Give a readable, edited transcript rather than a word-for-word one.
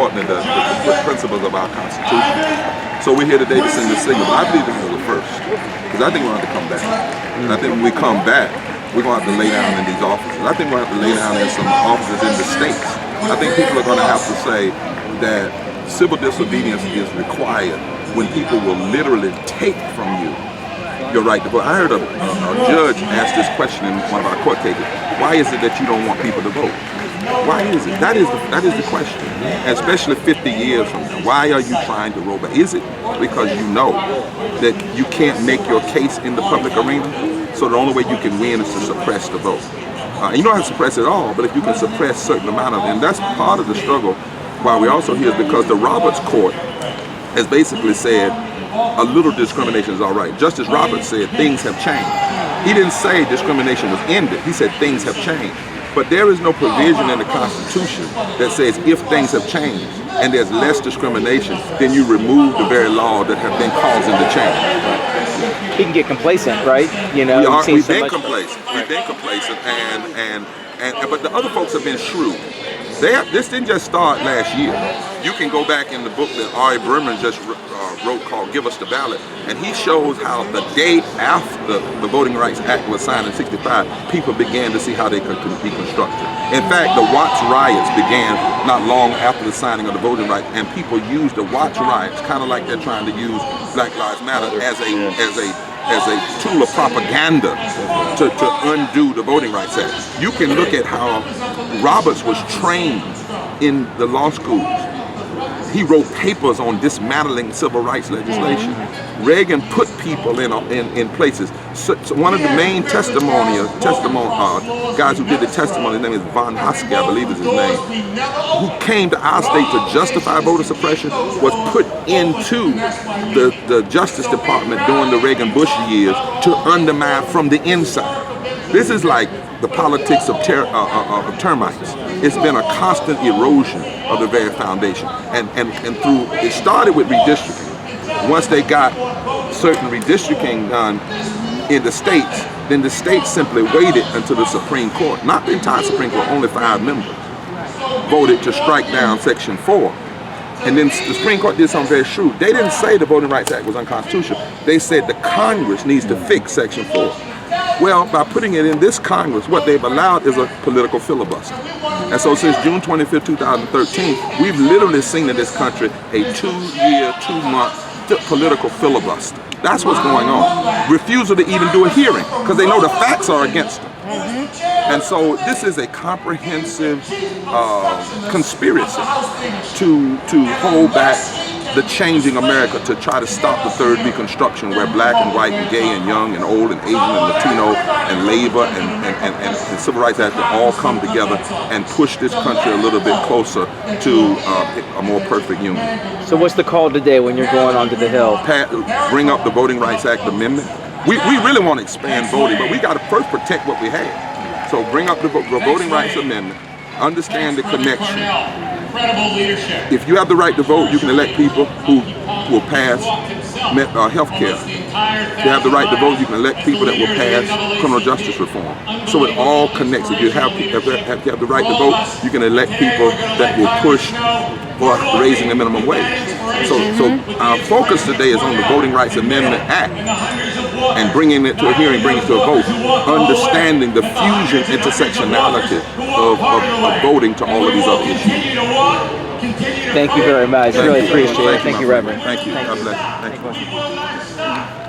important the principles of our Constitution. So we're here today to send this signal. But I believe this is the first, because I think we're going to have to come back. And I think when we come back, we're going to have to lay down in these offices. I think we're going to have to lay down in some offices in the states. I think people are going to have to say that civil disobedience is required when people will literally take from you your right to vote. I heard a judge ask this question in one of our court cases. Why is it that you don't want people to vote? Why is it? That is the question. And especially 50 years from now. Why are you trying to roll back? Is it because you know that you can't make your case in the public arena? So the only way you can win is to suppress the vote. You don't have to suppress it all, but if you can suppress a certain amount of it, and that's part of the struggle why we're also here, is because the Roberts Court has basically said a little discrimination is all right. Justice Roberts said things have changed. He didn't say discrimination was ended. He said things have changed. But there is no provision in the Constitution that says if things have changed and there's less discrimination, then you remove the very law that have been causing the change. He can get complacent, right? You know, we've been complacent. We've been complacent, but the other folks have been shrewd. This didn't just start last year. You can go back in the book that R.A. Berman just wrote called Give Us the Ballot, and he shows how the day after the Voting Rights Act was signed in '65, people began to see how they could be constructed. In fact, the Watts riots began not long after the signing of the Voting Rights, and people used the Watts riots kind of like they're trying to use Black Lives Matter as a tool of propaganda to undo the Voting Rights Act. You can look at how Roberts was trained in the law schools. He wrote papers on dismantling civil rights legislation. Reagan put people in places. So one of the main guys who did the testimony, his name is Von Hosky, I believe is his name, who came to our state to justify voter suppression, was put into the Justice Department during the Reagan-Bush years to undermine from the inside. This is like the politics of termites. It's been a constant erosion of the very foundation. And through, it started with redistricting. Once they got certain redistricting done in the states, then the states simply waited until the Supreme Court, not the entire Supreme Court, only 5 members, voted to strike down Section 4. And then the Supreme Court did something very shrewd. They didn't say the Voting Rights Act was unconstitutional. They said the Congress needs to fix Section 4. Well, by putting it in this Congress, what they've allowed is a political filibuster. And so since June 25th, 2013, we've literally seen in this country a 2-year, 2-month political filibuster. That's what's going on. Refusal to even do a hearing because they know the facts are against them. And so this is a comprehensive conspiracy to hold back the changing America, to try to stop the third Reconstruction, where black and white and gay and young and old and Asian and Latino and labor and civil rights actors all come together and push this country a little bit closer to a more perfect union. So what's the call today when you're going onto the Hill? Bring up the Voting Rights Act amendment. We really want to expand voting, but we got to first protect what we have. So bring up the Voting Rights Amendment. Understand the connection. If you have the right to vote, you can elect people who will pass health care. If you have the right to vote, you can elect people that will pass criminal justice reform. So it all connects. If you have the right to vote, you can elect people that will push for raising the minimum wage. So our focus today is on the Voting Rights Amendment Act and bringing it to a hearing, bringing it to a vote, understanding the fusion intersectionality of voting to all of these other issues. Thank you very much. Really appreciate it. Thank you, Reverend. Thank you. God bless you. Thank you.